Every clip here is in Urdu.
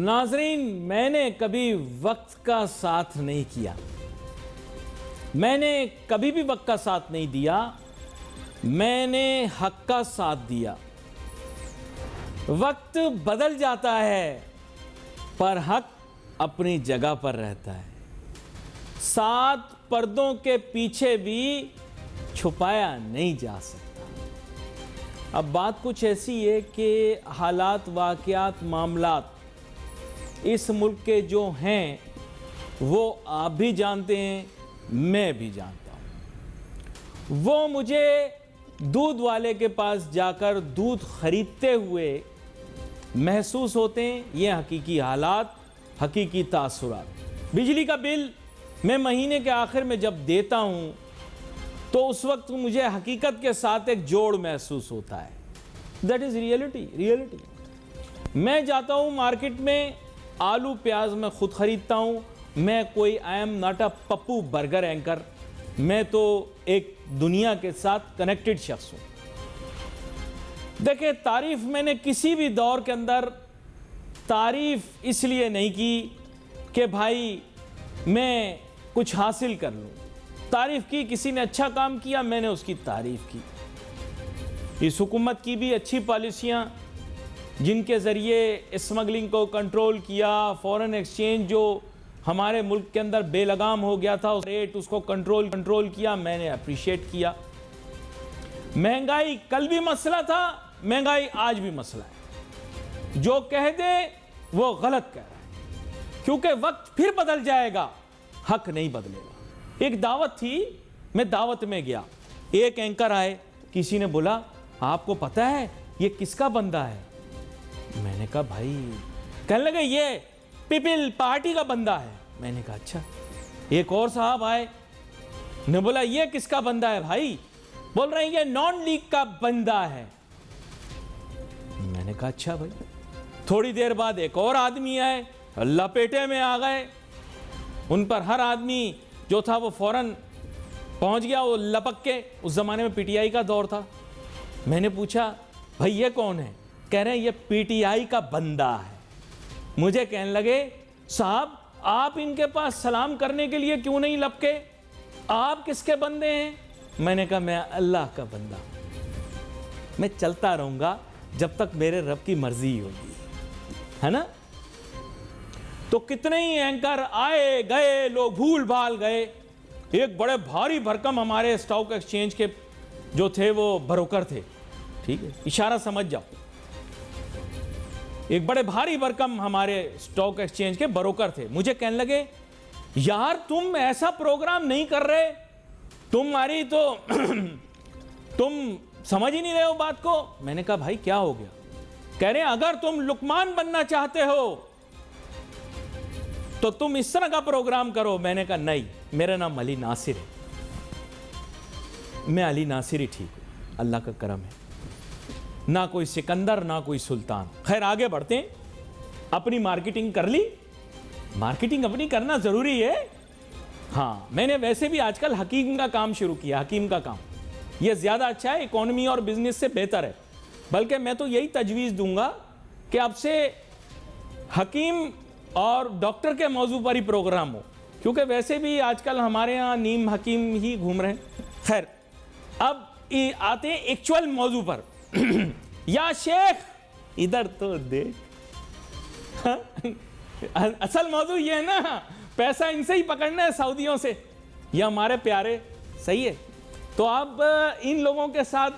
ناظرین، میں نے کبھی وقت کا ساتھ نہیں کیا، میں نے کبھی بھی وقت کا ساتھ نہیں دیا، میں نے حق کا ساتھ دیا۔ وقت بدل جاتا ہے پر حق اپنی جگہ پر رہتا ہے، سات پردوں کے پیچھے بھی چھپایا نہیں جا سکتا۔ اب بات کچھ ایسی ہے کہ حالات، واقعات، معاملات اس ملک کے جو ہیں وہ آپ بھی جانتے ہیں، میں بھی جانتا ہوں۔ وہ مجھے دودھ والے کے پاس جا کر دودھ خریدتے ہوئے محسوس ہوتے ہیں، یہ حقیقی حالات، حقیقی تاثرات۔ بجلی کا بل میں مہینے کے آخر میں جب دیتا ہوں تو اس وقت مجھے حقیقت کے ساتھ ایک جوڑ محسوس ہوتا ہے۔ That is reality۔ میں جاتا ہوں مارکیٹ میں، آلو پیاز میں خود خریدتا ہوں۔ میں کوئی I am not a Pappu burger anchor, میں تو ایک دنیا کے ساتھ کنیکٹڈ شخص ہوں۔ دیکھیں، تعریف میں نے کسی بھی دور کے اندر تعریف اس لیے نہیں کی کہ بھائی میں کچھ حاصل کر لوں۔ تعریف کی، کسی نے اچھا کام کیا، میں نے اس کی تعریف کی۔ اس حکومت کی بھی اچھی پالیسیاں جن کے ذریعے اسمگلنگ کو کنٹرول کیا، فورن ایکسچینج جو ہمارے ملک کے اندر بے لگام ہو گیا تھا، ریٹ اس کو کنٹرول کیا، میں نے اپریشیٹ کیا۔ مہنگائی کل بھی مسئلہ تھا، مہنگائی آج بھی مسئلہ ہے۔ جو کہہ دے وہ غلط کہہ رہا ہے، کیونکہ وقت پھر بدل جائے گا، حق نہیں بدلے گا۔ ایک دعوت تھی، میں دعوت میں گیا، ایک اینکر آئے، کسی نے بولا آپ کو پتہ ہے یہ کس کا بندہ ہے؟ میں نے کہا بھائی، کہنے لگے یہ پیپل پارٹی کا بندہ ہے۔ میں نے کہا اچھا۔ ایک اور صاحب آئے، نے بولا یہ کس کا بندہ ہے بھائی؟ بول رہے ہیں یہ نان لیگ کا بندہ ہے۔ میں نے کہا اچھا بھائی۔ تھوڑی دیر بعد ایک اور آدمی آئے، اللہ پیٹے میں آ گئے، ان پر ہر آدمی جو تھا وہ فوراً پہنچ گیا، وہ لپک کے۔ اس زمانے میں پی ٹی آئی کا دور تھا۔ میں نے پوچھا بھائی یہ کون ہے؟ کہہ رہے ہیں یہ پی ٹی آئی کا بندہ ہے۔ مجھے کہنے لگے صاحب آپ ان کے پاس سلام کرنے کے لیے کیوں نہیں لپکے؟ آپ کس کے بندے ہیں؟ میں نے کہا میں اللہ کا بندہ ہوں، میں چلتا رہوں گا جب تک میرے رب کی مرضی ہوگی، ہے نا؟ تو کتنے ہی اینکر آئے گئے، لوگ بھول بھال گئے۔ ایک بڑے بھاری بھرکم ہمارے اسٹاک ایکسچینج کے جو تھے وہ بروکر تھے، ٹھیک ہے، اشارہ سمجھ جاؤ۔ ایک بڑے بھاری بھرکم ہمارے اسٹاک ایکسچینج کے بروکر تھے، مجھے کہنے لگے یار تم ایسا پروگرام نہیں کر رہے، تمہاری تو تم سمجھ ہی نہیں رہے ہو بات کو۔ میں نے کہا بھائی کیا ہو گیا؟ کہہ رہے ہیں اگر تم لقمان بننا چاہتے ہو تو تم اس طرح کا پروگرام کرو۔ میں نے کہا نہیں، میرا نام علی ناصر ہے، میں علی ناصر ہی ٹھیک ہوں، اللہ کا کرم ہے، نہ کوئی سکندر نہ کوئی سلطان۔ خیر آگے بڑھتے ہیں۔ اپنی مارکیٹنگ کر لی، مارکیٹنگ اپنی کرنا ضروری ہے۔ ہاں، میں نے ویسے بھی آج کل حکیم کا کام شروع کیا، حکیم کا کام، یہ زیادہ اچھا ہے، اکانومی اور بزنس سے بہتر ہے۔ بلکہ میں تو یہی تجویز دوں گا کہ اب سے حکیم اور ڈاکٹر کے موضوع پر ہی پروگرام ہو، کیونکہ ویسے بھی آج کل ہمارے ہاں نیم حکیم ہی گھوم رہے ہیں۔ خیر اب آتے ہیں ایکچول موضوع پر۔ یا شیخ ادھر تو دیکھ، اصل موضوع یہ ہے نا، پیسہ ان سے ہی پکڑنا ہے، سعودیوں سے، یہ ہمارے پیارے، صحیح ہے۔ تو اب ان لوگوں کے ساتھ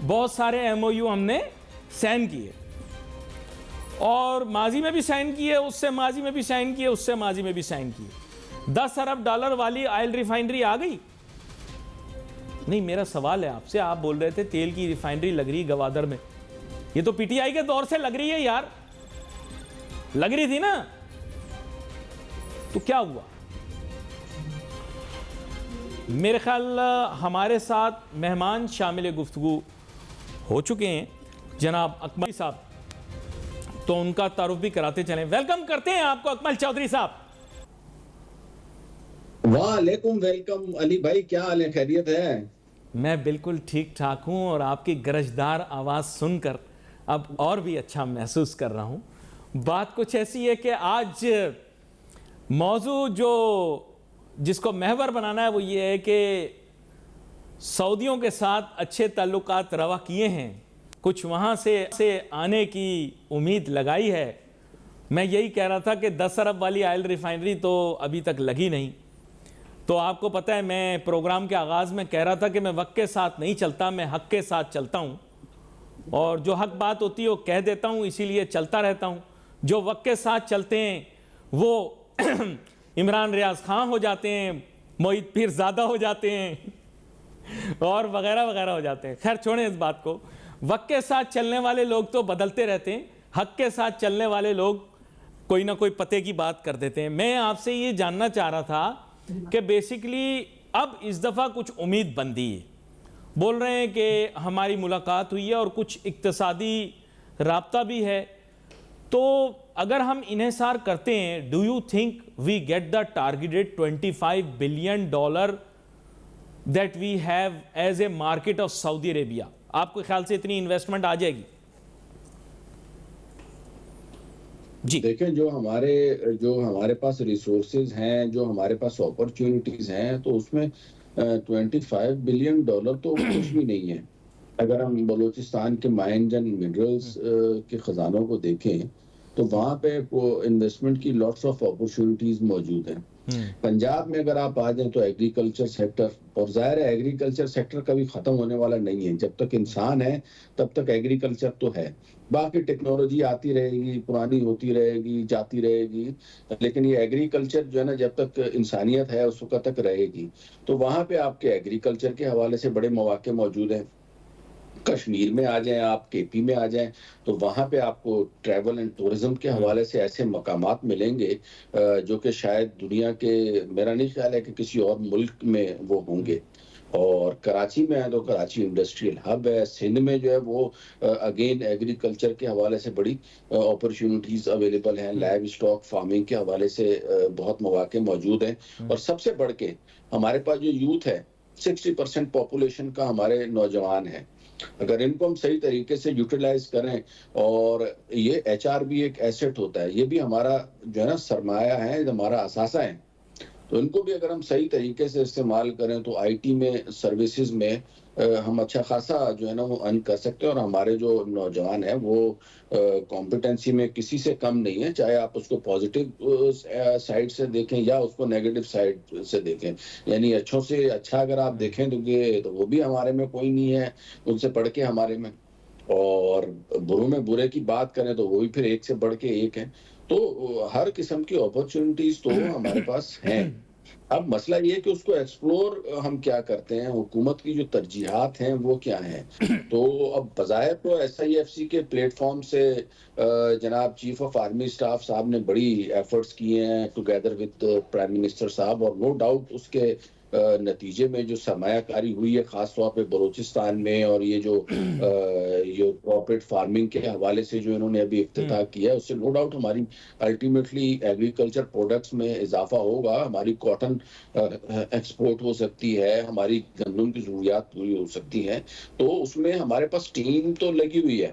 بہت سارے ایم او یو ہم نے سائن کیے، اور ماضی میں بھی سائن کیے، اس سے ماضی میں بھی سائن کیے، اس سے ماضی میں بھی سائن کیے۔ 10 ارب ڈالر والی آئل ریفائنری آ گئی۔ نہیں، میرا سوال ہے آپ سے، آپ بول رہے تھے تیل کی ریفائنری لگ رہی گوادر میں، یہ تو پی ٹی آئی کے دور سے لگ رہی ہے یار، لگ رہی تھی نا، تو کیا ہوا؟ میرے خیال ہمارے ساتھ مہمان شامل گفتگو ہو چکے ہیں، جناب اکمل صاحب، تو ان کا تعارف بھی کراتے چلیں۔ ویلکم کرتے ہیں آپ کو اکمل چودھری صاحب۔ وعلیکم ویلکم علی بھائی، کیا حال ہے؟ خیریت ہے؟ میں بالکل ٹھیک ٹھاک ہوں، اور آپ کی گرجدار آواز سن کر اب اور بھی اچھا محسوس کر رہا ہوں۔ بات کچھ ایسی ہے کہ آج موضوع جس کو محور بنانا ہے وہ یہ ہے کہ سعودیوں کے ساتھ اچھے تعلقات روا کیے ہیں، کچھ وہاں سے آنے کی امید لگائی ہے۔ میں یہی کہہ رہا تھا کہ 10 ارب والی آئل ریفائنری تو ابھی تک لگی نہیں۔ تو آپ کو پتہ ہے میں پروگرام کے آغاز میں کہہ رہا تھا کہ میں وقت کے ساتھ نہیں چلتا، میں حق کے ساتھ چلتا ہوں، اور جو حق بات ہوتی ہے وہ کہہ دیتا ہوں، اسی لیے چلتا رہتا ہوں۔ جو وقت کے ساتھ چلتے ہیں وہ عمران ریاض خان ہو جاتے ہیں، معید پیر زادہ ہو جاتے ہیں، اور وغیرہ وغیرہ ہو جاتے ہیں۔ خیر چھوڑیں اس بات کو، وقت کے ساتھ چلنے والے لوگ تو بدلتے رہتے ہیں، حق کے ساتھ چلنے والے لوگ کوئی نہ کوئی پتے کی بات کر دیتے ہیں۔ میں آپ سے یہ جاننا چاہ رہا تھا کہ بیسیکلی اب اس دفعہ کچھ امید بندی ہے، بول رہے ہیں کہ ہماری ملاقات ہوئی ہے اور کچھ اقتصادی رابطہ بھی ہے، تو اگر ہم انحصار کرتے ہیں do you think we get the targeted $25 billion that we have as a market of Saudi Arabia? آپ کے خیال سے اتنی انویسٹمنٹ آ جائے گی؟ جی دیکھیں، جو ہمارے پاس ریسورسز ہیں، جو ہمارے پاس اپرچونٹیز ہیں، تو اس میں $25 بلین تو کچھ بھی نہیں ہے۔ اگر ہم بلوچستان کے مائنز اینڈ منرلز کے خزانوں کو دیکھیں تو وہاں پہ انویسٹمنٹ کی لاٹس آف اپرچونٹیز موجود ہیں۔ پنجاب میں اگر آپ آ جائیں تو ایگریکلچر سیکٹر، اور ظاہر ہے ایگریکلچر سیکٹر کبھی ختم ہونے والا نہیں ہے، جب تک انسان ہے تب تک ایگریکلچر تو ہے۔ باقی ٹیکنالوجی آتی رہے گی، پرانی ہوتی رہے گی، جاتی رہے گی، لیکن یہ ایگریکلچر جو ہے نا جب تک انسانیت ہے اس وقت تک رہے گی۔ تو وہاں پہ آپ کے ایگریکلچر کے حوالے سے بڑے مواقع موجود ہیں۔ کشمیر میں آ جائیں، آپ کے پی میں آ جائیں تو وہاں پہ آپ کو ٹریول اینڈ ٹورزم کے حوالے سے ایسے مقامات ملیں گے جو کہ شاید دنیا کے، میرا نہیں خیال ہے کہ کسی اور ملک میں وہ ہوں گے۔ اور کراچی میں ہے تو کراچی انڈسٹریل ہب ہے۔ سندھ میں جو ہے وہ اگین ایگریکلچر کے حوالے سے بڑی اپرچونٹیز اویلیبل ہیں، لائیو اسٹاک فارمنگ کے حوالے سے بہت مواقع موجود ہیں۔ اور سب سے بڑھ کے ہمارے پاس جو یوتھ ہے، 60% پاپولیشن کا ہمارے نوجوان ہیں۔ اگر ان کو ہم صحیح طریقے سے یوٹیلائز کریں، اور یہ ایچ آر بھی ایک ایسٹ ہوتا ہے، یہ بھی ہمارا جو ہے نا سرمایہ ہے، ہمارا اثاثہ ہے، تو ان کو بھی اگر ہم صحیح طریقے سے استعمال کریں تو آئی ٹی میں، سروسز میں ہم اچھا خاصا جو ہے نا وہ ارن کر سکتے ہیں۔ اور ہمارے جو نوجوان ہیں وہ کمپیٹنسی میں کسی سے کم نہیں ہے، چاہے آپ اس کو پازیٹیو سائڈ سے دیکھیں یا اس کو نیگیٹو سائڈ سے دیکھیں۔ یعنی اچھوں سے اچھا اگر آپ دیکھیں تو وہ بھی ہمارے میں کوئی نہیں ہے ان سے بڑھ کے ہمارے میں، اور بروں میں برے کی بات کریں تو وہ بھی پھر ایک سے بڑھ کے ایک ہے۔ تو ہر قسم کی اپرچونٹیز تو ہمارے پاس ہیں۔ اب مسئلہ یہ ہے کہ اس کو ایکسپلور ہم کیا کرتے ہیں، حکومت کی جو ترجیحات ہیں وہ کیا ہیں۔ تو اب بظاہر تو SIFC کے پلیٹ فارم سے جناب چیف آف آرمی اسٹاف صاحب نے بڑی ایفرٹس کیے ہیں ٹوگیدر ود پرائم منسٹر صاحب، اور نو ڈاؤٹ اس کے نتیجے میں جو سرمایہ کاری ہوئی ہے خاص طور پہ بلوچستان میں، اور یہ جو کوآپریٹ فارمنگ کے حوالے سے جو انہوں نے ابھی افتتاح کیا ہے، اس سے نو ڈاؤٹ ہماری الٹیمیٹلی ایگریکلچر پروڈکٹس میں اضافہ ہوگا، ہماری کاٹن ایکسپورٹ ہو سکتی ہے، ہماری گندم کی ضروریات پوری ہو سکتی ہیں۔ تو اس میں ہمارے پاس ٹیم تو لگی ہوئی ہے،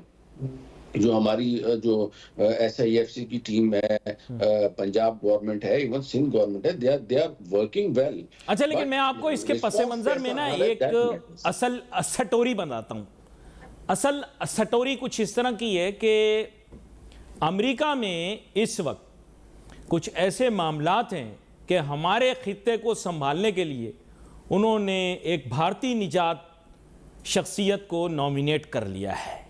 جو ہماری جو SIFC کی ٹیم ہے، پنجاب گورنمنٹ ہے، ایون سندھ گورنمنٹ ہے، they are working well۔ اچھا لیکن میں آپ کو اس کے پس منظر میں نا ایک اصل سٹوری بناتا ہوں۔ اصل سٹوری کچھ اس طرح کی ہے کہ امریکہ میں اس وقت کچھ ایسے معاملات ہیں کہ ہمارے خطے کو سنبھالنے کے لیے انہوں نے ایک بھارتی نجات شخصیت کو نامینیٹ کر لیا ہے،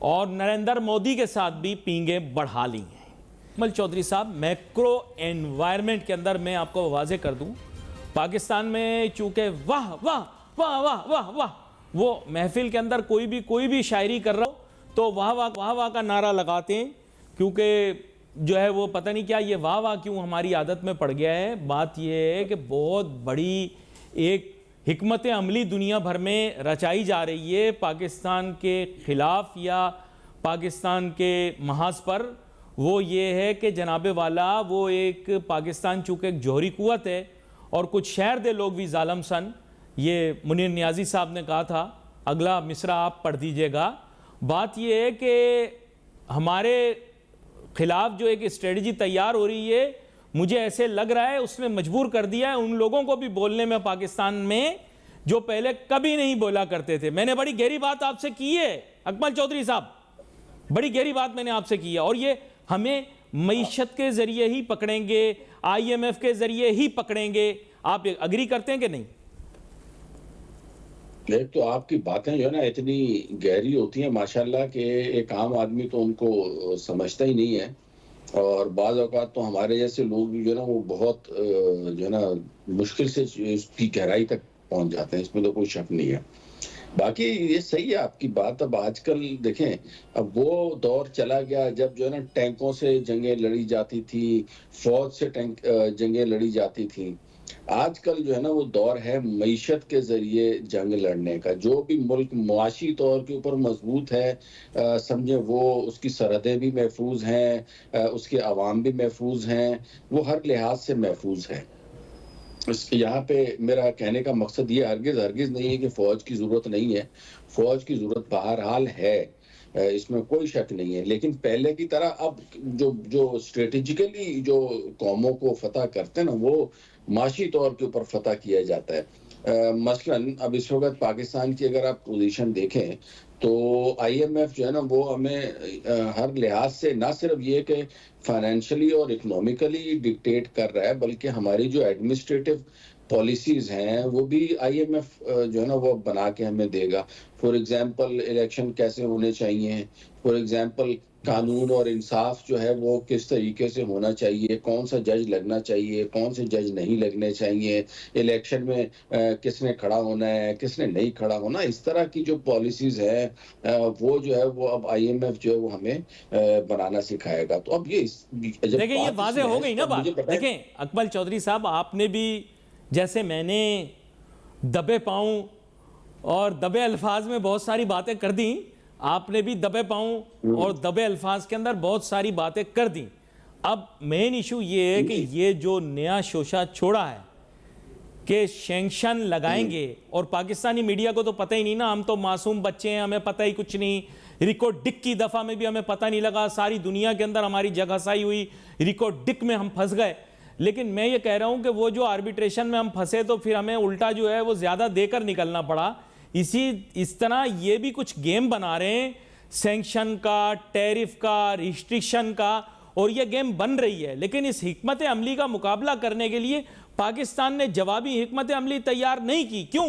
اور نریندر مودی کے ساتھ بھی پینگیں بڑھا لی ہیں۔ مل چودھری صاحب، میکرو انوائرمنٹ کے اندر میں آپ کو واضح کر دوں، پاکستان میں چونکہ واہ واہ واہ واہ واہ واہ، وہ محفل کے اندر کوئی بھی شاعری کر رہا ہو تو واہ واہ واہ واہ کا نعرہ لگاتے ہیں، کیونکہ جو ہے وہ پتہ نہیں کیا یہ واہ واہ کیوں ہماری عادت میں پڑ گیا ہے۔ بات یہ ہے کہ بہت بڑی ایک حکمت عملی دنیا بھر میں رچائی جا رہی ہے پاکستان کے خلاف یا پاکستان کے محاذ پر۔ وہ یہ ہے کہ جناب والا وہ ایک پاکستان چونکہ ایک جوہری قوت ہے، اور کچھ شہر دے لوگ بھی ظالم سن، یہ منیر نیازی صاحب نے کہا تھا۔ اگلا مصرع آپ پڑھ دیجئے گا۔ بات یہ ہے کہ ہمارے خلاف جو ایک اسٹریٹجی تیار ہو رہی ہے، مجھے ایسے لگ رہا ہے اس نے مجبور کر دیا ہے ان لوگوں کو بھی بولنے میں پاکستان میں جو پہلے کبھی نہیں بولا کرتے تھے۔ میں نے بڑی گہری بات آپ سے کی ہے اکمل چودھری صاحب، بڑی گہری بات میں نے آپ سے کی ہے، اور یہ ہمیں معیشت کے ذریعے ہی پکڑیں گے، آئی ایم ایف کے ذریعے ہی پکڑیں گے۔ آپ اگری کرتے ہیں کہ نہیں؟ ایک تو آپ کی باتیں جو ہے نا اتنی گہری ہوتی ہیں ماشاءاللہ کہ ایک عام آدمی تو ان کو سمجھتا ہی نہیں ہے، اور بعض اوقات تو ہمارے جیسے لوگ بھی جو ہے نا وہ بہت جو ہے نا مشکل سے اس کی گہرائی تک پہنچ جاتے ہیں، اس میں تو کوئی شک نہیں ہے۔ باقی یہ صحیح ہے آپ کی بات۔ اب آج کل دیکھیں، اب وہ دور چلا گیا جب جو ہے نا ٹینکوں سے جنگیں لڑی جاتی تھی، فوج سے جنگیں لڑی جاتی تھیں۔ آج کل جو ہے نا وہ دور ہے معیشت کے ذریعے جنگ لڑنے کا۔ جو بھی ملک معاشی طور کے اوپر مضبوط ہے، سمجھیں وہ اس کی سرحدیں بھی محفوظ ہیں، اس کے عوام بھی محفوظ ہیں، وہ ہر لحاظ سے محفوظ ہے۔ یہاں پہ میرا کہنے کا مقصد یہ ہرگز نہیں ہے کہ فوج کی ضرورت نہیں ہے، فوج کی ضرورت بہرحال ہے، اس میں کوئی شک نہیں ہے، لیکن پہلے کی طرح اب جو اسٹریٹجیکلی جو قوموں کو فتح کرتے ہیں نا وہ معاشی طور کے اوپر فتح کیا جاتا ہے۔ مثلاً اب اس وقت پاکستان کی اگر آپ پوزیشن دیکھیں تو آئی ایم ایف جو ہے نا وہ ہمیں ہر لحاظ سے نہ صرف یہ کہ فائنینشلی اور اکنومیکلی ڈکٹیٹ کر رہا ہے، بلکہ ہماری جو ایڈمنسٹریٹو پالیسیز ہیں وہ بھی آئی ایم ایف جو ہے نا وہ بنا کے ہمیں دے گا۔ فور ایگزامپل الیکشن کیسے ہونے چاہیے، فور ایگزامپل قانون اور انصاف جو ہے وہ کس طریقے سے ہونا چاہیے، کون سا جج لگنا چاہیے، کون سے جج نہیں لگنے چاہیے، الیکشن میں کس نے کھڑا ہونا ہے، کس نے نہیں کھڑا ہونا، اس طرح کی جو پالیسیز ہیں وہ جو ہے وہ اب آئی ایم ایف جو ہے وہ ہمیں بنانا سکھائے گا۔ تو اب دیکھیں یہ واضح ہو گئی نا بات۔ دیکھیں اکمل چودھری صاحب، آپ نے بھی جیسے میں نے دبے پاؤں اور دبے الفاظ میں بہت ساری باتیں کر دیں، آپ نے بھی دبے پاؤں اور دبے الفاظ کے اندر بہت ساری باتیں کر دیں۔ اب مین ایشو یہ ہے کہ یہ جو نیا شوشہ چھوڑا ہے کہ سینکشن لگائیں گے، اور پاکستانی میڈیا کو تو پتہ ہی نہیں نا، ہم تو معصوم بچے ہیں، ہمیں پتہ ہی کچھ نہیں۔ ریکو ڈک کی دفعہ میں بھی ہمیں پتہ نہیں لگا، ساری دنیا کے اندر ہماری جگ ہسائی ہوئی، ریکو ڈک میں ہم پھنس گئے۔ لیکن میں یہ کہہ رہا ہوں کہ وہ جو آربیٹریشن میں ہم پھنسے تو پھر ہمیں الٹا جو ہے وہ زیادہ دے کر نکلنا پڑا۔ اس طرح یہ بھی کچھ گیم بنا رہے ہیں سینکشن کا، ٹیرف کا، ریسٹرکشن کا، اور یہ گیم بن رہی ہے۔ لیکن اس حکمت عملی کا مقابلہ کرنے کے لیے پاکستان نے جوابی حکمت عملی تیار نہیں کی، کیوں؟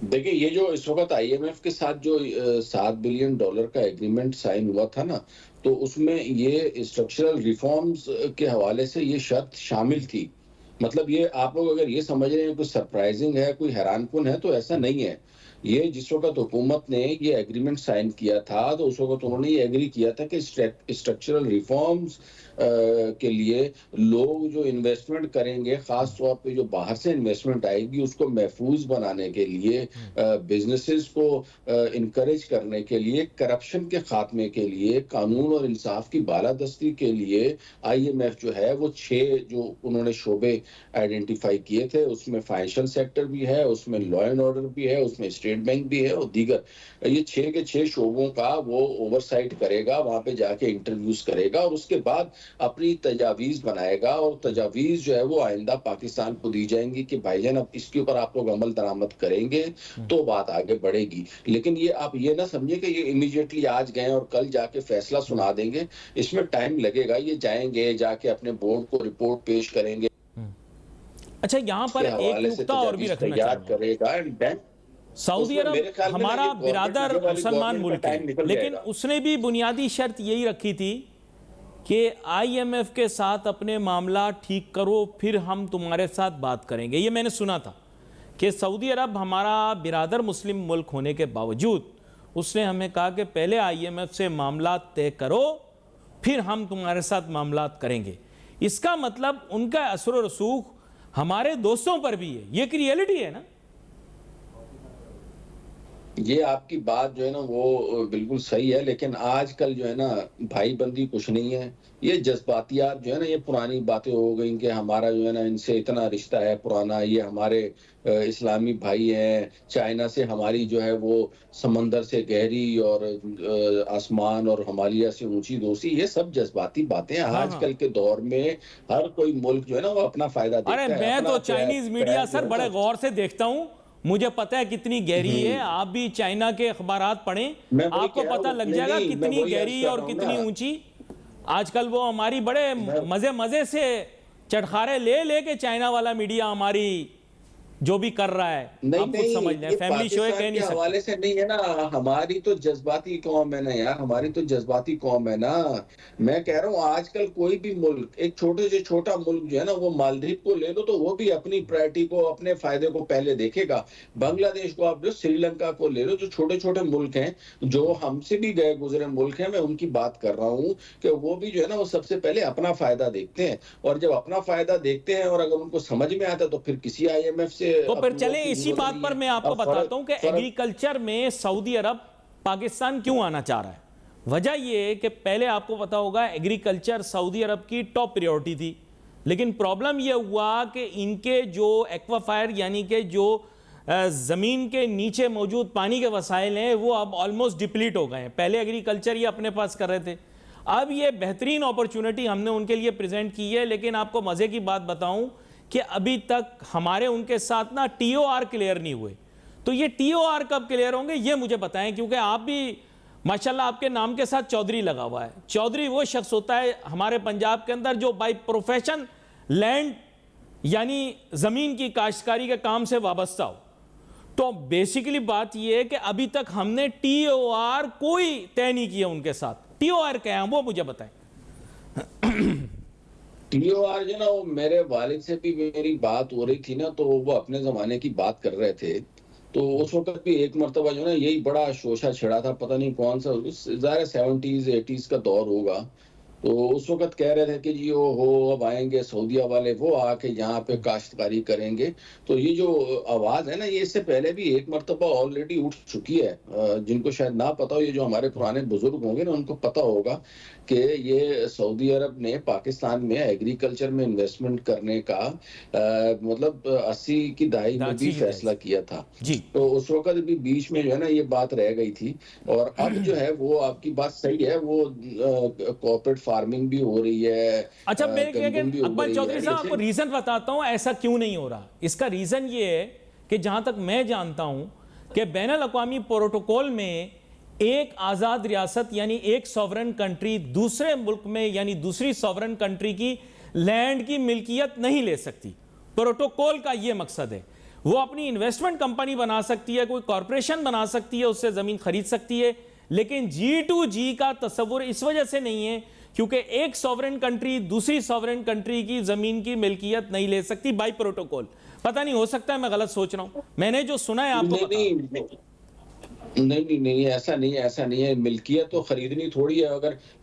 دیکھیں یہ جو اس وقت آئی ایم ایف کے ساتھ جو $7 بلین کا ایگریمنٹ سائن ہوا تھا نا، تو اس میں یہ اسٹرکچرل ریفارمز کے حوالے سے یہ شرط شامل تھی۔ مطلب یہ آپ لوگ اگر یہ سمجھ رہے ہیں کوئی سرپرائزنگ ہے، کوئی حیران کن ہے، تو ایسا نہیں ہے۔ یہ جس وقت حکومت نے یہ ایگریمنٹ سائن کیا تھا تو اس وقت انہوں نے یہ ایگری کیا تھا کہ اسٹرکچرل ریفارمز کے لیے لوگ جو انویسٹمنٹ کریں گے، خاص طور پہ جو باہر سے انویسٹمنٹ آئے گی، اس کو محفوظ بنانے کے لیے، بزنسز کو انکریج کرنے کے لیے، کرپشن کے خاتمے کے لیے، قانون اور انصاف کی بالادستی کے لیے آئی ایم ایف جو ہے وہ 6 جو انہوں نے شعبے آئیڈینٹیفائی کیے تھے، اس میں فائنینشل سیکٹر بھی ہے، اس میں لا اینڈ آرڈر بھی ہے، اس میں اسٹیٹ بینک بھی ہے اور دیگر، یہ 6 کے 6 شعبوں کا وہ اوور سائٹ کرے گا، وہاں پہ جا کے انٹرویوز کرے گا اور اس کے بعد اپنی تجاویز بنائے گا، اور تجاویز جو ہے وہ آئندہ پاکستان کو دی جائیں گی کہ بھائی جان اب اس کے اوپر آپ لوگ عمل درآمد کریں گے تو بات آگے بڑھے گی۔ لیکن یہ آپ یہ نہ سمجھیں کہ یہ امیڈیٹلی آج گئے اور کل جا کے فیصلہ سنا دیں گے، اس میں ٹائم لگے گا۔ یہ جائیں گے، جا کے اپنے بورڈ کو رپورٹ پیش کریں گے۔ اچھا یہاں پر ایک نقطہ اور بھی رکھنا چاہوں گا۔ سعودی عرب ہمارا برادر مسلمان ملک ہے، لیکن اس نے بھی بنیادی شرط یہی رکھی تھی کہ آئی ایم ایف کے ساتھ اپنے معاملات ٹھیک کرو، پھر ہم تمہارے ساتھ بات کریں گے۔ یہ میں نے سنا تھا کہ سعودی عرب ہمارا برادر مسلم ملک ہونے کے باوجود اس نے ہمیں کہا کہ پہلے آئی ایم ایف سے معاملات طے کرو، پھر ہم تمہارے ساتھ معاملات کریں گے۔ اس کا مطلب ان کا اثر و رسوخ ہمارے دوستوں پر بھی ہے، یہ ایک ریئلٹی ہے نا۔ یہ آپ کی بات جو ہے نا وہ بالکل صحیح ہے، لیکن آج کل جو ہے نا بھائی بندی کچھ نہیں ہے، یہ جذباتیات جو ہے نا یہ پرانی باتیں ہو گئیں کہ ہمارا جو ہے نا ان سے اتنا رشتہ ہے پرانا، یہ ہمارے اسلامی بھائی ہیں، چائنا سے ہماری جو ہے وہ سمندر سے گہری اور آسمان اور ہمالیہ سے اونچی دوستی، یہ سب جذباتی باتیں ہیں۔ ہاں آج ہاں، کل کے دور میں ہر کوئی ملک جو ہے نا وہ اپنا فائدہ ارے دیکھتا ہے، میں اپنا تو چائنیز میڈیا پیر جو سر ہے نا۔ بڑے غور سے دیکھتا ہوں، مجھے پتہ ہے کتنی گہری ہے، آپ بھی چائنا کے اخبارات پڑھیں، میں وہی آپ کو کہہ رہا پتہ ہوں، لگ نہیں جائے گا نہیں میں کتنی وہی عرض گہری کر اور رہا ہوں نا، کتنی اونچی۔ آج کل وہ ہماری بڑے میں مزے سے چٹخارے لے لے کے چائنا والا میڈیا ہماری جو بھی کر رہا ہے، نہیں آپ خود سمجھ نہیں، لیں، یہ فیملی شو ہے پاکستان کہہ کے نہیں سکتے۔ حوالے سے نہیں ہے نا، ہماری تو جذباتی قوم ہے نا یار، ہماری تو جذباتی قوم ہے نا۔ میں کہہ رہا ہوں آج کل کوئی بھی ملک، ایک چھوٹے سے چھوٹا ملک جو ہے نا، وہ مالدیپ کو لے لو تو وہ بھی اپنی پرائرٹی کو، اپنے فائدے کو پہلے دیکھے گا۔ بنگلہ دیش کو آپ لو، سری لنکا کو لے لو، جو چھوٹے چھوٹے ملک ہیں، جو ہم سے بھی گئے گزرے ملک ہیں، میں ان کی بات کر رہا ہوں کہ وہ بھی جو ہے نا وہ سب سے پہلے اپنا فائدہ دیکھتے ہیں، اور جب اپنا فائدہ دیکھتے ہیں اور اگر ان کو سمجھ میں آتا ہے تو پھر کسی آئی ایم ایف سے تو پھر اپروول چلیں کی اسی ضرورت بات نہیں پر ہے۔ میں آپ کو اب بتاتا ہوں کہ فرق ایگریکلچر میں سعودی عرب پاکستان کیوں آنا چاہ رہا ہے۔ وجہ یہ ہے کہ پہلے آپ کو پتا ہوگا ایگریکلچر سعودی عرب کی ٹاپ پریورٹی تھی، لیکن پرابلم یہ ہوا کہ ان کے جو ایکوافائر یعنی کہ جو زمین کے نیچے موجود پانی کے وسائل ہیں وہ اب آلموسٹ ڈپلیٹ ہو گئے ہیں۔ پہلے ایگریکلچر یہ اپنے پاس کر رہے تھے، اب یہ بہترین اپرچونٹی ہم نے ان کے لیے پریزنٹ کی ہے، لیکن آپ کو مزے کی بات بتاؤں کہ ابھی تک ہمارے ان کے ساتھ نا ٹی او آر کلیئر نہیں ہوئے۔ تو یہ ٹی او آر کب کلیئر ہوں گے یہ مجھے بتائیں، کیونکہ آپ بھی ماشاءاللہ آپ کے نام کے ساتھ چودھری لگا ہوا ہے۔ چودھری وہ شخص ہوتا ہے ہمارے پنجاب کے اندر جو بائی پروفیشن لینڈ یعنی زمین کی کاشتکاری کے کام سے وابستہ ہو۔ تو بیسیکلی بات یہ ہے کہ ابھی تک ہم نے ٹی او آر کوئی طے نہیں کیا ان کے ساتھ۔ ٹی او آر کیا ہے وہ مجھے بتائیں۔ ٹی او آر جو نا، وہ میرے والد سے بھی میری بات ہو رہی تھی نا، تو وہ اپنے زمانے کی بات کر رہے تھے، تو اس وقت بھی ایک مرتبہ جو ہے نا یہی بڑا شوشہ چھڑا تھا، پتہ نہیں کون سا، ظاہر 70s 80s کا دور ہوگا۔ تو اس وقت کہہ رہے تھے کہ جی وہ ہو اب آئیں گے سعودیہ والے، وہ آ کے یہاں پہ کاشتکاری کریں گے۔ تو یہ جو آواز ہے نا، یہ اس سے پہلے بھی ایک مرتبہ آلریڈی اٹھ چکی ہے۔ جن کو شاید نہ پتا ہو، یہ جو ہمارے پرانے بزرگ ہوں گے نا ان کو پتا ہوگا کہ یہ سعودی عرب نے پاکستان میں ایگریکلچر میں انویسٹمنٹ کرنے کا مطلب 80 کی دہائی میں بھی دانچی کی فیصلہ دہائی کیا تھا۔ جی۔ تو اس وقت بھی بیچ میں جو ہے نا یہ بات رہ گئی تھی، اور اب جو ہے وہ آپ کی بات صحیح ہے، وہ کوآپریٹ فارمنگ بھی ہو رہی ہے، اچھا میرے گندم بھی اگ اکبر رہی ہے، چودھری صاحب آپ کو لیکن ریزن بتاتا ہوں ایسا کیوں نہیں ہو رہا۔ اس کا ریزن یہ ہے کہ جہاں تک میں جانتا ہوں کہ بین الاقوامی پروٹوکول میں ایک آزاد ریاست یعنی ایک سوورن کنٹری دوسرے ملک میں یعنی دوسری سوورن کنٹری کی لینڈ کی ملکیت نہیں لے سکتی۔ پروٹوکول کا یہ مقصد ہے، وہ اپنی انویسٹمنٹ کمپنی بنا سکتی ہے، کوئی کارپوریشن بنا سکتی ہے، اس سے زمین خرید سکتی ہے، لیکن جی ٹو جی کا تصور اس وجہ سے نہیں ہے کیونکہ ایک سوورن کنٹری دوسری سوورن کنٹری کی زمین کی ملکیت نہیں لے سکتی بائی پروٹوکول۔ پتہ نہیں، ہو سکتا ہے میں غلط سوچ رہا ہوں، میں نے جو سنا ہے آپ کو بتا رہا ہوں۔ نہیں ایسا نہیں ہے، ملکیت تو خریدنی تھوڑی ہے۔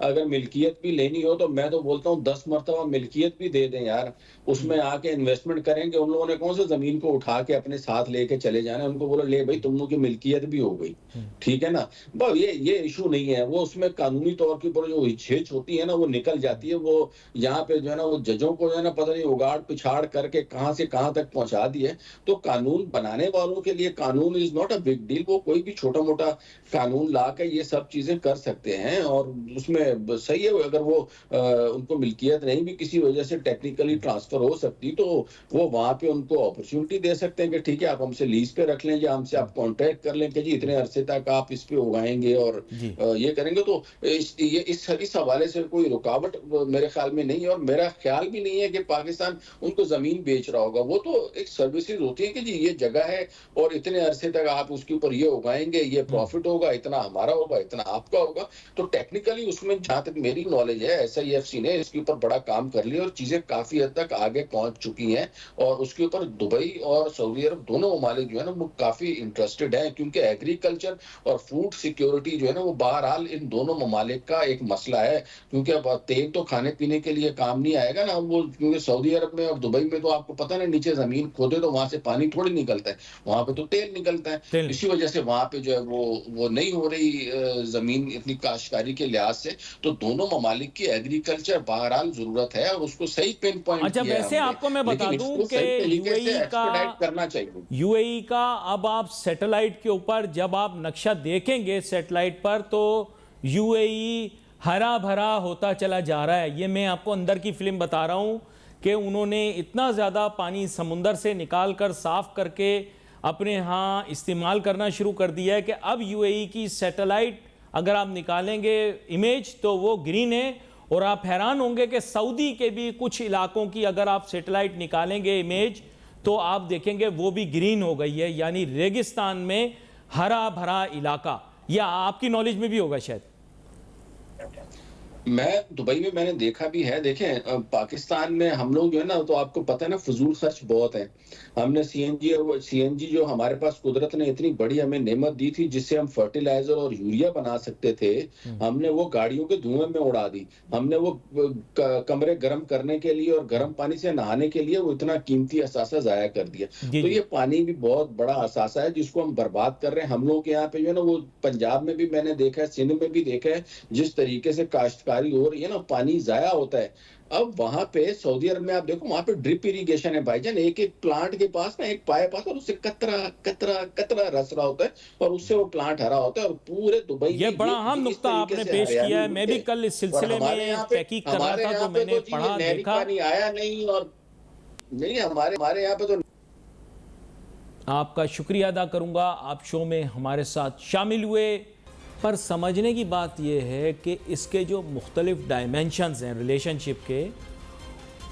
اگر ملکیت بھی لینی ہو تو میں تو بولتا ہوں 10 مرتبہ ملکیت بھی دے دیں یار، اس میں آ کے انویسٹمنٹ کریں گے۔ ان لوگوں نے کون سے زمین کو اٹھا کے اپنے ساتھ لے کے چلے جانا ہے، ان کو بولو لے بھائی تم لوگوں کی ملکیت بھی ہو گئی، ٹھیک ہے نا۔ بس یہ ایشو نہیں ہے، وہ اس میں قانونی طور کے اوپر جو ہچ ہوتی ہے نا وہ نکل جاتی ہے۔ وہ یہاں پہ جو ہے نا وہ ججوں کو جو ہے نا پتہ نہیں اگاڑ پچھاڑ کر کے کہاں سے کہاں تک پہنچا دیے۔ تو قانون بنانے والوں کے لیے قانون is not a big deal, وہ کوئی بھی چھوٹا موٹا قانون لا کے یہ سب چیزیں کر سکتے ہیں، اور اس میں صحیح ہے اگر وہ ان کو ملکیت نہیں بھی کسی وجہ سے ٹیکنیکلی ٹرانسفر ہو سکتی تو وہ وہاں پہ ان کو اپرچونٹی دے سکتے ہیں کہ ٹھیک ہے آپ ہم سے لیز پہ رکھ لیں یا ہم سے آپ کانٹریکٹ کر لیں کہ جی اتنے عرصے تک آپ اس پہ اگائیں گے اور جی یہ کریں گے۔ تو اس حوالے سے کوئی رکاوٹ میرے خیال میں نہیں ہے، اور میرا خیال بھی نہیں ہے کہ پاکستان ان کو زمین بیچ رہا ہوگا۔ وہ تو ایک سروسز ہوتی ہے کہ جی یہ جگہ ہے اور اتنے عرصے تک آپ اس کے اوپر یہ اگائیں گے، یہ پروفٹ ہوگا، اتنا ہمارا ہوگا، اتنا آپ کا ہوگا۔ تو ٹیکنیکلی اس میں جہاں تک میری نالج ہے ایس آئی ایف سی نے اس کے اوپر بڑا کام کر لیا اور چیزیں کافی حد تک آگے پہنچ چکی ہیں، اور اس کے اوپر دبئی اور سعودی عرب دونوں ممالک جو ہے نا وہ کافی انٹرسٹڈ ہیں، کیونکہ ایگریکلچر اور فوڈ سیکیورٹی جو ہے نا وہ بہرحال ان دونوں ممالک کا ایک مسئلہ ہے، کیونکہ اب تیل تو کھانے پینے کے لیے کام نہیں آئے گا نا وہ، کیونکہ سعودی عرب میں اور دبئی میں تو آپ کو پتہ نا نیچے زمین کھودے تو وہاں سے پانی تھوڑی نکلتا ہے، وہاں پہ تو تیل نکلتا ہے۔ تیل اسی وجہ سے وہاں پہ جو ہے وہ نہیں ہو رہی زمین اتنی کاشتکاری کے لحاظ سے، تو دونوں ممالک کی ایگریکلچر بہرحال ضرورت ہے اور اس کو صحیح پن پوائنٹ اچھا کیا ہے ویسے ہم نے، آپ کو میں بتا لیکن اس دوں کو کہ صحیح یو طریقے اے سے ای کا ایکسپیڈائٹ کرنا چاہیے۔ اب آپ سیٹلائٹ کے اوپر جب آپ نقشہ دیکھیں گے سیٹلائٹ پر، تو یو اے ای ہرا بھرا ہوتا چلا جا رہا ہے۔ یہ میں آپ کو اندر کی فلم بتا رہا ہوں کہ انہوں نے اتنا زیادہ پانی سمندر سے نکال کر صاف کر کے اپنے ہاں استعمال کرنا شروع کر دیا ہے کہ اب یو اے ای کی سیٹلائٹ اگر آپ نکالیں گے امیج تو وہ گرین ہے، اور آپ حیران ہوں گے کہ سعودی کے بھی کچھ علاقوں کی اگر آپ سیٹلائٹ نکالیں گے امیج تو آپ دیکھیں گے وہ بھی گرین ہو گئی ہے، یعنی ریگستان میں ہرا بھرا علاقہ۔ یا آپ کی نالج میں بھی ہوگا شاید۔ میں دبئی میں نے دیکھا بھی ہے۔ دیکھیں پاکستان میں ہم لوگ جو ہے نا، تو آپ کو پتہ ہے نا فضول خرچ بہت ہے۔ ہم نے سی این جی جو ہمارے پاس قدرت نے اتنی بڑی ہمیں نعمت دی تھی جس سے ہم فرٹیلائزر اور یوریا بنا سکتے تھے، ہم نے وہ گاڑیوں کے دھوئیں میں اڑا دی۔ ہم نے وہ کمرے گرم کرنے کے لیے اور گرم پانی سے نہانے کے لیے وہ اتنا قیمتی اثاثہ ضائع کر دیا۔ تو یہ پانی بھی بہت بڑا اثاثہ ہے جس کو ہم برباد کر رہے ہیں۔ ہم لوگ یہاں پہ جو ہے نا، وہ پنجاب میں بھی میں نے دیکھا ہے، سندھ میں بھی دیکھا ہے، جس طریقے سے کاشتکاری ہو رہی ہے نا، پانی ضائع ہوتا ہے۔ اب وہاں پہ سعودی عرب میں آپ دیکھو، وہاں پہ ڈرپ اریگیشن ہے بھائی جان، ایک پلانٹ کے پاس نا ایک پائپ آتا ہے اور اس سے قطرہ رس رہا ہوتا ہے اور اس سے وہ پلانٹ ہرا ہوتا ہے، اور پورے دبئی میں یہ بڑا اہم نقطہ آپ نے پیش کیا ہے۔ میں بھی کل اس سلسلے میں تحقیق کر رہا تھا تو میں نے پڑھا دیکھا۔ پانی آیا نہیں، اور نہیں ہمارے یہاں پہ تو۔ آپ کا شکریہ ادا کروں گا، آپ شو میں ہمارے ساتھ شامل ہوئے۔ پر سمجھنے کی بات یہ ہے کہ اس کے جو مختلف ڈائمینشنز ہیں ریلیشن شپ کے،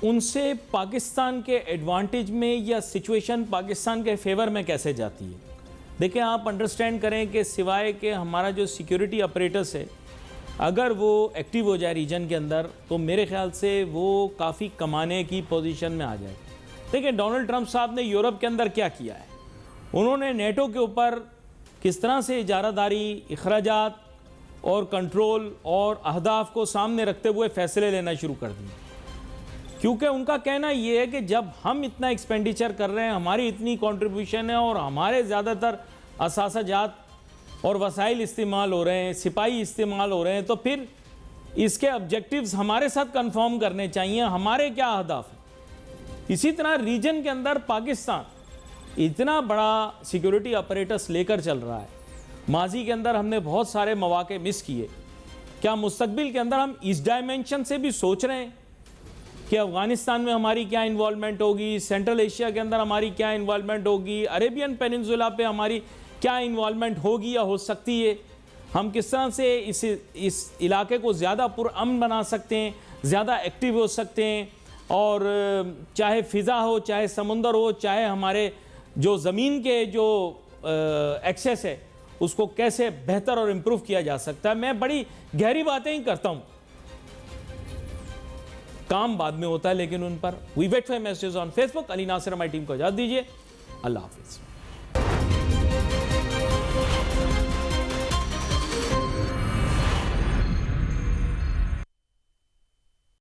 ان سے پاکستان کے ایڈوانٹیج میں یا سچویشن پاکستان کے فیور میں کیسے جاتی ہے۔ دیکھیں آپ انڈرسٹینڈ کریں کہ سوائے کہ ہمارا جو سیکیورٹی اپریٹس ہے اگر وہ ایکٹیو ہو جائے ریجن کے اندر، تو میرے خیال سے وہ کافی کمانے کی پوزیشن میں آ جائے۔ دیکھیں ڈونلڈ ٹرمپ صاحب نے یورپ کے اندر کیا کیا ہے، انہوں نے نیٹو کے اوپر کس طرح سے اجارہ داری، اخراجات اور کنٹرول اور اہداف کو سامنے رکھتے ہوئے فیصلے لینا شروع کر دیے، کیونکہ ان کا کہنا یہ ہے کہ جب ہم اتنا ایکسپینڈیچر کر رہے ہیں، ہماری اتنی کنٹریبیوشن ہے اور ہمارے زیادہ تر اثاثہ جات اور وسائل استعمال ہو رہے ہیں، سپاہی استعمال ہو رہے ہیں، تو پھر اس کے آبجیکٹیوز ہمارے ساتھ کنفرم کرنے چاہیے، ہمارے کیا اہداف ہیں۔ اسی طرح ریجن کے اندر پاکستان اتنا بڑا سیکیورٹی اپریٹس لے کر چل رہا ہے، ماضی کے اندر ہم نے بہت سارے مواقع مس کیے، کیا مستقبل کے اندر ہم اس ڈائمینشن سے بھی سوچ رہے ہیں کہ افغانستان میں ہماری کیا انوالومنٹ ہوگی، سینٹرل ایشیا کے اندر ہماری کیا انوالومنٹ ہوگی، عربین پیننسولا پہ ہماری کیا انوالومنٹ ہوگی یا ہو سکتی ہے، ہم کس طرح سے اس علاقے کو زیادہ پرامن بنا سکتے ہیں، زیادہ ایکٹیو ہو سکتے ہیں، اور چاہے فضا ہو، چاہے سمندر ہو، چاہے ہمارے جو زمین کے جو ایکسیس ہے اس کو کیسے بہتر اور امپروو کیا جا سکتا ہے۔ میں بڑی گہری باتیں ہی کرتا ہوں، کام بعد میں ہوتا ہے، لیکن ان پر we wait for messages on Facebook. Ali Nasir ہماری ٹیم کو اجازت دیجیے، اللہ حافظ۔